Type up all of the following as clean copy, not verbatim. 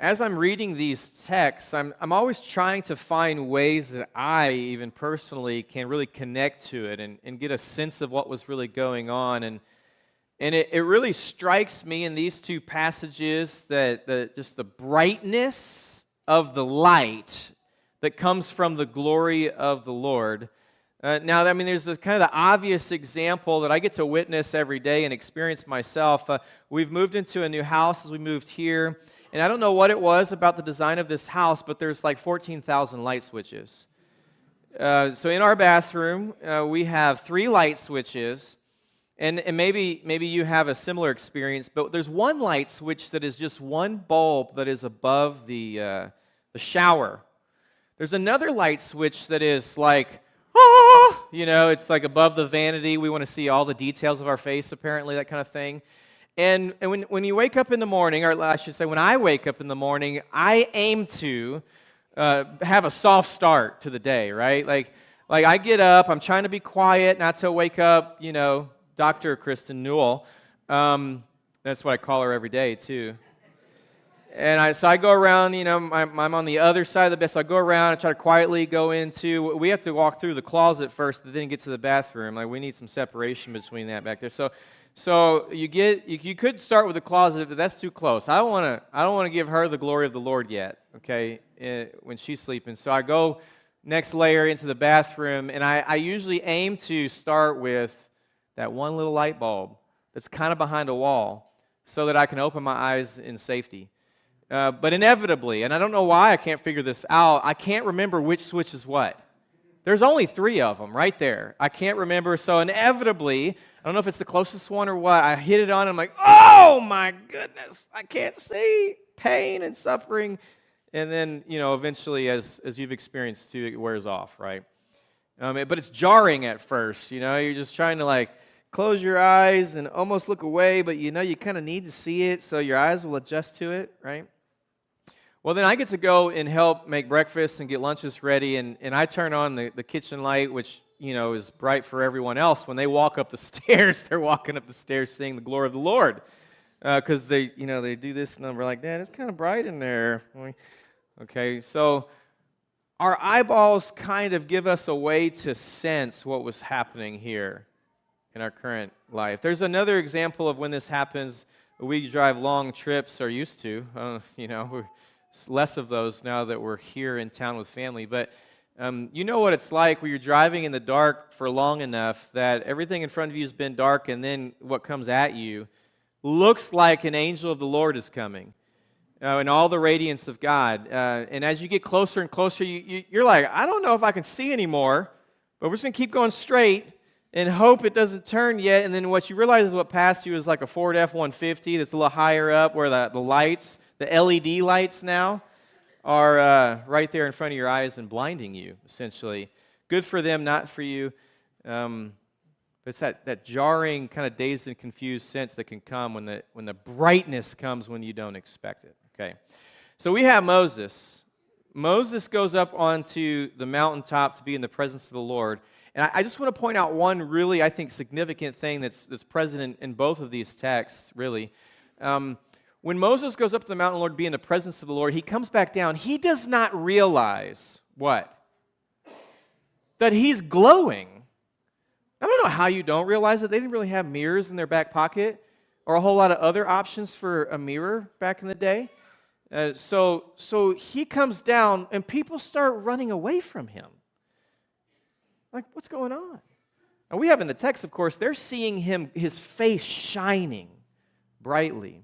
As I'm reading these texts, I'm always trying to find ways that I, even personally, can really connect to it and get a sense of what was really going on. And it really strikes me in these two passages that just the brightness of the light that comes from the glory of the Lord. Now, I mean, there's kind of the obvious example that I get to witness every day and experience myself. We've moved into a new house as we moved here, and I don't know what it was about the design of this house, but there's like 14,000 light switches. So in our bathroom, we have 3 light switches, and maybe you have a similar experience, but there's one light switch that is just one bulb that is above the shower. There's another light switch that is like, it's like above the vanity. We want to see all the details of our face, apparently, that kind of thing. And when you wake up in the morning, or I should say when I wake up in the morning, I aim to have a soft start to the day, right? Like I get up, I'm trying to be quiet, not to wake up, Dr. Kristen Newell. That's what I call her every day, too. And so I go around, I'm on the other side of the bed, so I go around and try to quietly go into, we have to walk through the closet first and then get to the bathroom. Like, we need some separation between that back there. So you could start with the closet, but that's too close. I don't want to give her the glory of the Lord yet, okay, when she's sleeping. So I go next layer into the bathroom, and I usually aim to start with that one little light bulb that's kind of behind a wall so that I can open my eyes in safety. But inevitably, and I don't know why I can't figure this out, I can't remember which switch is what. There's only 3 of them right there. I can't remember, so inevitably, I don't know if it's the closest one or what, I hit it on, and I'm like, oh my goodness, I can't see, pain and suffering. And then, eventually, as you've experienced too, it wears off, right? But it's jarring at first, you're just trying to close your eyes and almost look away, but you kind of need to see it, so your eyes will adjust to it, right? Well, then I get to go and help make breakfast and get lunches ready, and I turn on the kitchen light, which, is bright for everyone else. When they walk up the stairs, they're walking up the stairs seeing the glory of the Lord, because they do this number like that. It's kind of bright in there. Okay, so our eyeballs kind of give us a way to sense what was happening here in our current life. There's another example of when this happens. We drive long trips, or used to. We're less of those now that we're here in town with family. But you know what it's like when you're driving in the dark for long enough that everything in front of you has been dark, and then what comes at you looks like an angel of the Lord is coming. In all the radiance of God. And as you get closer and closer, you're like, I don't know if I can see anymore, but we're just going to keep going straight and hope it doesn't turn yet. And then what you realize is what passed you is like a Ford F-150 that's a little higher up, where the lights, the LED lights now, are right there in front of your eyes and blinding you, essentially. Good for them, not for you. But it's that jarring, kind of dazed and confused sense that can come when the brightness comes when you don't expect it. Okay, so we have Moses. Moses goes up onto the mountaintop to be in the presence of the Lord. And I just want to point out one really, I think, significant thing that's present in both of these texts, really. When Moses goes up to the mountain, Lord, to be in the presence of the Lord, he comes back down. He does not realize what? That he's glowing. I don't know how you don't realize it. They didn't really have mirrors in their back pocket or a whole lot of other options for a mirror back in the day. So he comes down, and people start running away from him. Like, what's going on? And we have in the text, of course, they're seeing his face shining brightly.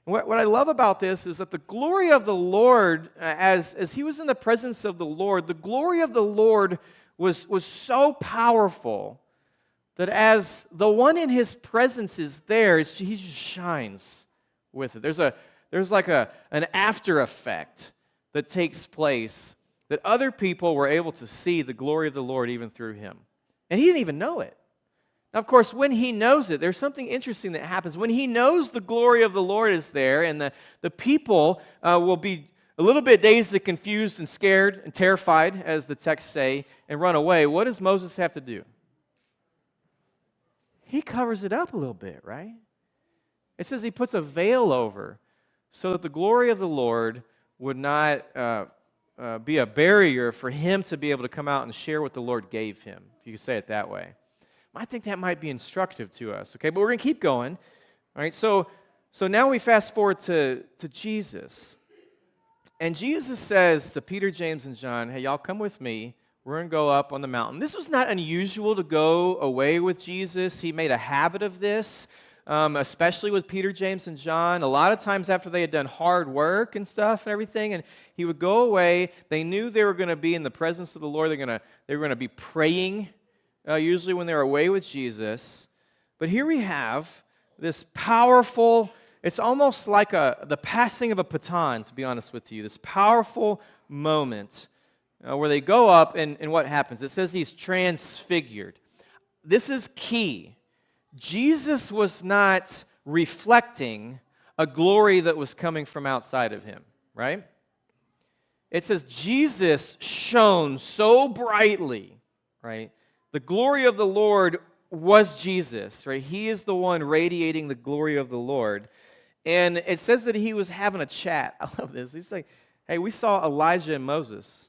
And what I love about this is that the glory of the Lord, as he was in the presence of the Lord, the glory of the Lord was so powerful that as the one in his presence is there, he just shines with it. There's like an after effect that takes place that other people were able to see the glory of the Lord even through him. And he didn't even know it. Now, of course, when he knows it, there's something interesting that happens. When he knows the glory of the Lord is there, and the people will be a little bit dazed and confused and scared and terrified, as the texts say, and run away, what does Moses have to do? He covers it up a little bit, right? It says he puts a veil over so that the glory of the Lord would not be a barrier for him to be able to come out and share what the Lord gave him, if you could say it that way. I think that might be instructive to us, okay? But we're going to keep going, all right? So now we fast forward to Jesus. And Jesus says to Peter, James, and John, hey, y'all come with me. We're going to go up on the mountain. This was not unusual to go away with Jesus. He made a habit of this, especially with Peter, James, and John. A lot of times after they had done hard work and stuff and everything, and he would go away. They knew they were going to be in the presence of the Lord. They were going to be praying, usually when they were away with Jesus. But here we have this powerful, it's almost like the passing of a baton, to be honest with you, this powerful moment where they go up, and what happens? It says he's transfigured. This is key. Jesus was not reflecting a glory that was coming from outside of him, right? It says Jesus shone so brightly, right? The glory of the Lord was Jesus, right? He is the one radiating the glory of the Lord. And it says that he was having a chat. I love this. He's like, hey, we saw Elijah and Moses.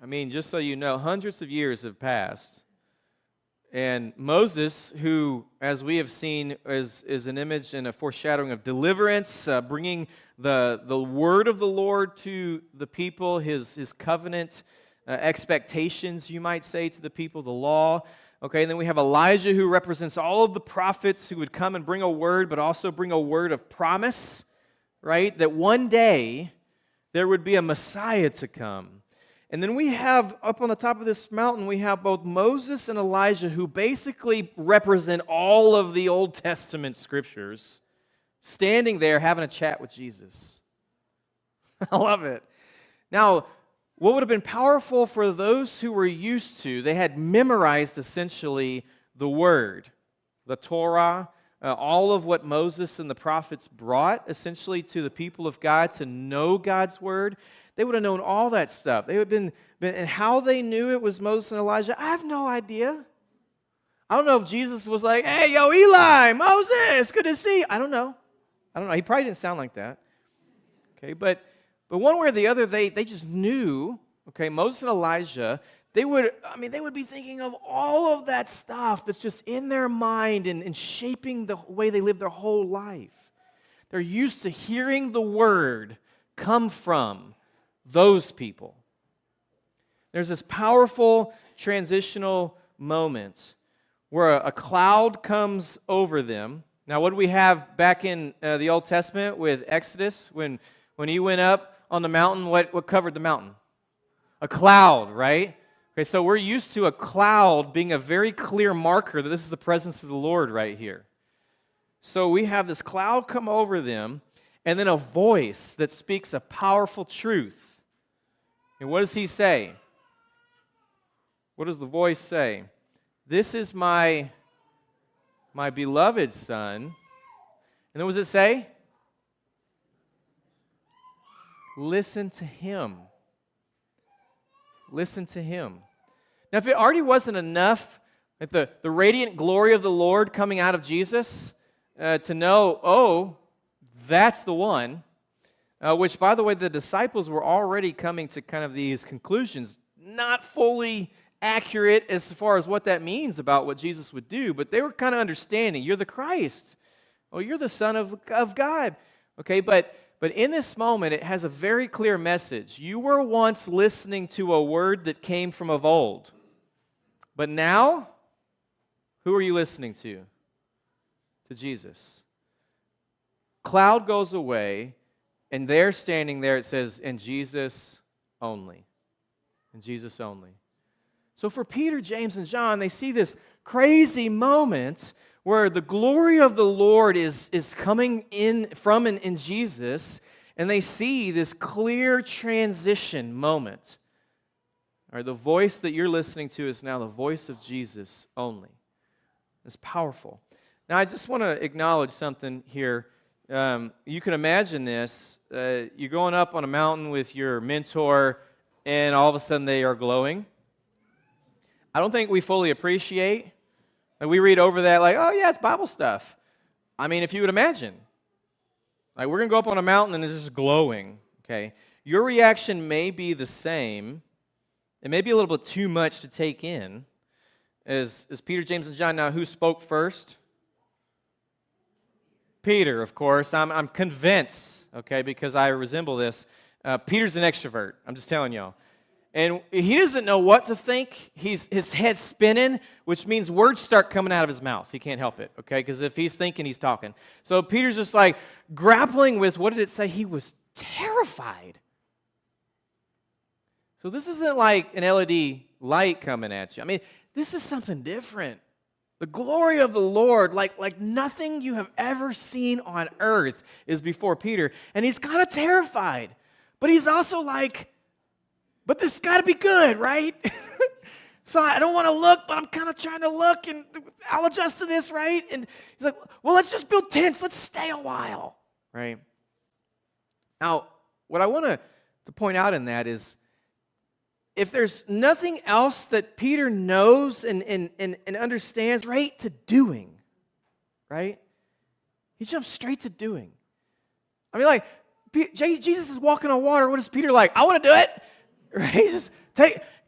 I mean, just so you know, hundreds of years have passed. And Moses, who, as we have seen, is an image and a foreshadowing of deliverance, bringing the word of the Lord to the people, his covenant expectations, you might say, to the people, the law. Okay, and then we have Elijah, who represents all of the prophets who would come and bring a word, but also bring a word of promise, right? That one day there would be a Messiah to come. And then we have, up on the top of this mountain, we have both Moses and Elijah, who basically represent all of the Old Testament scriptures, standing there having a chat with Jesus. I love it. Now, what would have been powerful for those who were used to, they had memorized essentially the Word, the Torah, all of what Moses and the prophets brought essentially to the people of God to know God's Word. They would have known all that stuff. They would have been, and how they knew it was Moses and Elijah, I have no idea. I don't know if Jesus was like, hey, yo, Eli, Moses, good to see you. I don't know. He probably didn't sound like that. Okay, but one way or the other, they just knew, okay, Moses and Elijah, they would be thinking of all of that stuff that's just in their mind and shaping the way they live their whole life. They're used to hearing the word come from those people. There's this powerful transitional moment where a cloud comes over them. Now, what do we have back in the Old Testament with Exodus? When he went up on the mountain, what covered the mountain? A cloud, right? Okay, so we're used to a cloud being a very clear marker that this is the presence of the Lord right here. So we have this cloud come over them, and then a voice that speaks a powerful truth. And what does he say? What does the voice say? This is my beloved Son. And then what does it say? Listen to him. Listen to him. Now, if it already wasn't enough, like the radiant glory of the Lord coming out of Jesus, to know, oh, that's the one, which, by the way, the disciples were already coming to kind of these conclusions, not fully accurate as far as what that means about what Jesus would do, but they were kind of understanding, you're the Christ. Oh, you're the Son of God. Okay, but in this moment, it has a very clear message. You were once listening to a word that came from of old, but now, who are you listening to? To Jesus. Cloud goes away, and they're standing there, it says, in Jesus only. In Jesus only. So for Peter, James, and John, they see this crazy moment where the glory of the Lord is coming in from in Jesus, and they see this clear transition moment. All right, the voice that you're listening to is now the voice of Jesus only. It's powerful. Now, I just want to acknowledge something here. You can imagine this. You're going up on a mountain with your mentor, and all of a sudden they are glowing. I don't think we fully appreciate. Like we read over that like, oh yeah, it's Bible stuff. I mean, if you would imagine. Like, we're going to go up on a mountain and it's just glowing, okay? Your reaction may be the same. It may be a little bit too much to take in as Peter, James, and John. Now, who spoke first? Peter, of course. I'm convinced, okay, because I resemble this. Peter's an extrovert. I'm just telling y'all. And he doesn't know what to think. His head's spinning, which means words start coming out of his mouth. He can't help it, okay? Because if he's thinking, he's talking. So Peter's just like grappling with, what did it say? He was terrified. So this isn't like an LED light coming at you. I mean, this is something different. The glory of the Lord, like nothing you have ever seen on earth, is before Peter. And he's kind of terrified. But he's also like, but this has got to be good, right? So I don't want to look, but I'm kind of trying to look, and I'll adjust to this, right? And he's like, well, let's just build tents. Let's stay a while, right? Now, what I want to point out in that is, if there's nothing else that Peter knows and understands, straight to doing, right? He jumps straight to doing. I mean, like, Jesus is walking on water. What is Peter like? I want to do it. Right? He's just,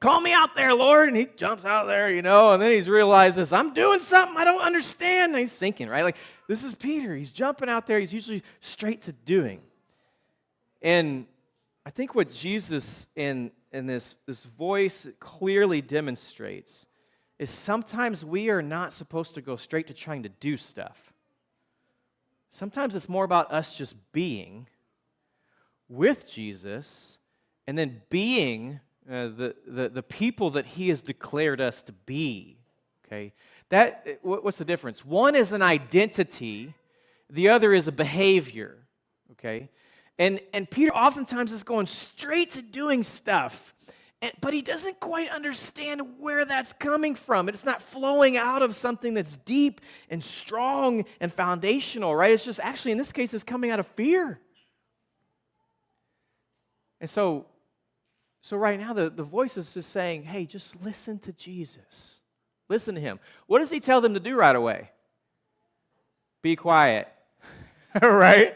call me out there, Lord. And he jumps out there, and then he realizes, I'm doing something I don't understand. And he's sinking, right? Like, this is Peter. He's jumping out there. He's usually straight to doing. And I think what Jesus in this voice clearly demonstrates is sometimes we are not supposed to go straight to trying to do stuff. Sometimes it's more about us just with Jesus and then being the people that he has declared us to be, okay? What's the difference? One is an identity, the other is a behavior, okay? And Peter oftentimes is going straight to doing stuff, but he doesn't quite understand where that's coming from. It's not flowing out of something that's deep and strong and foundational, right? It's just actually, in this case, it's coming out of fear. And so right now, the voice is just saying, hey, just listen to Jesus. Listen to him. What does he tell them to do right away? Be quiet, right?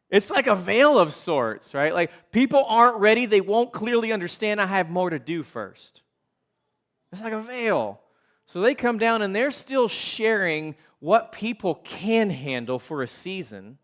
It's like a veil of sorts, right? Like, people aren't ready. They won't clearly understand. I have more to do first. It's like a veil. So they come down and they're still sharing what people can handle for a season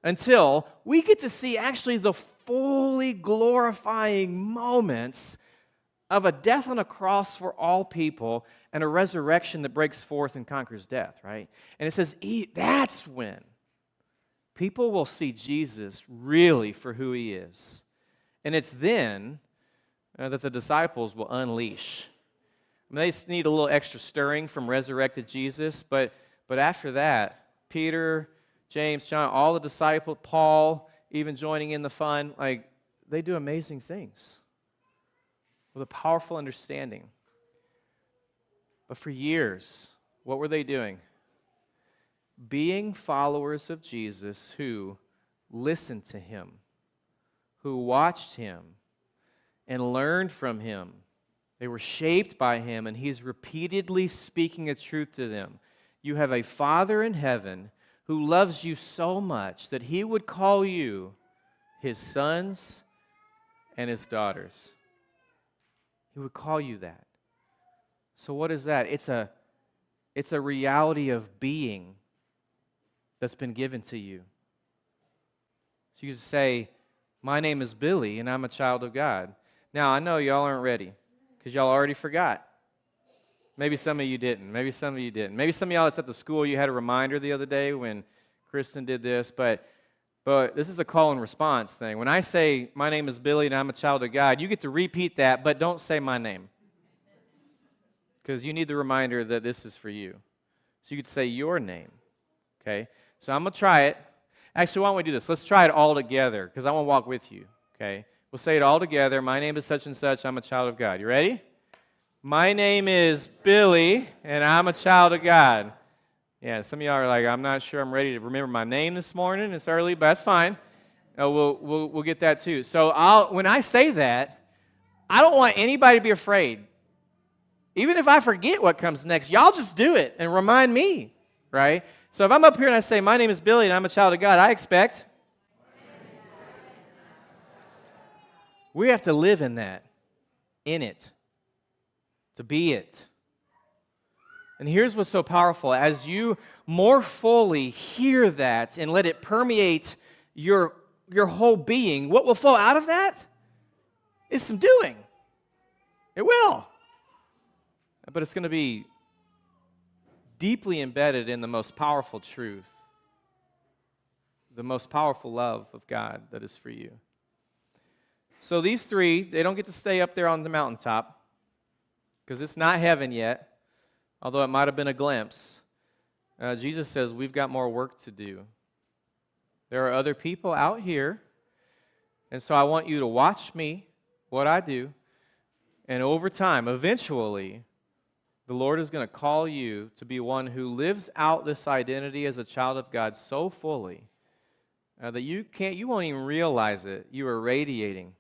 until we get to see actually the fully glorifying moments of a death on a cross for all people and a resurrection that breaks forth and conquers death, right? And it says that's when people will see Jesus really for who he is. And it's then that the disciples will unleash. I mean, they need a little extra stirring from resurrected Jesus, but after that, Peter, James, John, all the disciples, Paul, even joining in the fun, like, they do amazing things with a powerful understanding. But for years, what were they doing? Being followers of Jesus who listened to him, who watched him and learned from him. They were shaped by him, and he's repeatedly speaking a truth to them. You have a Father in heaven who loves you so much that he would call you his sons and his daughters. He would call you that. So what is that? It's a reality of being that's been given to you. So you say, my name is Billy, and I'm a child of God. Now, I know y'all aren't ready, because y'all already forgot. Maybe some of you didn't. Maybe some of you didn't. Maybe some of y'all that's at the school, you had a reminder the other day when Kristen did this, but this is a call and response thing. When I say, my name is Billy, and I'm a child of God, you get to repeat that, but don't say my name, because you need the reminder that this is for you. So you could say your name, okay? So I'm going to try it. Actually, why don't we do this? Let's try it all together, because I want to walk with you, okay? We'll say it all together. My name is such and such. I'm a child of God. You ready? My name is Billy, and I'm a child of God. Yeah, some of y'all are like, I'm not sure I'm ready to remember my name this morning. It's early, but that's fine. We'll get that too. So when I say that, I don't want anybody to be afraid. Even if I forget what comes next, y'all just do it and remind me, right? So if I'm up here and I say, my name is Billy and I'm a child of God, I expect we have to live in that, in it, to be it. And here's what's so powerful. As you more fully hear that and let it permeate your whole being, what will flow out of that is some doing. It will. But it's going to be deeply embedded in the most powerful truth, the most powerful love of God that is for you. So these three, they don't get to stay up there on the mountaintop because it's not heaven yet, although it might have been a glimpse. Jesus says we've got more work to do. There are other people out here, and so I want you to watch me, what I do, and over time, eventually, the Lord is going to call you to be one who lives out this identity as a child of God so fully that you won't even realize it. You are radiating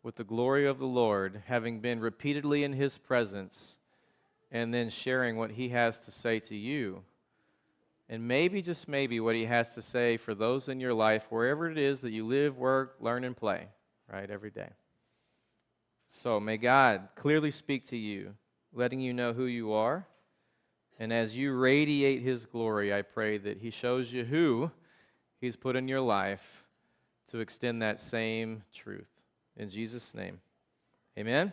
with the glory of the Lord, having been repeatedly in His presence, and then sharing what He has to say to you. And maybe, just maybe, what He has to say for those in your life, wherever it is that you live, work, learn, and play, right, every day. So may God clearly speak to you, letting you know who you are. And as you radiate His glory, I pray that He shows you who He's put in your life to extend that same truth. In Jesus' name, amen.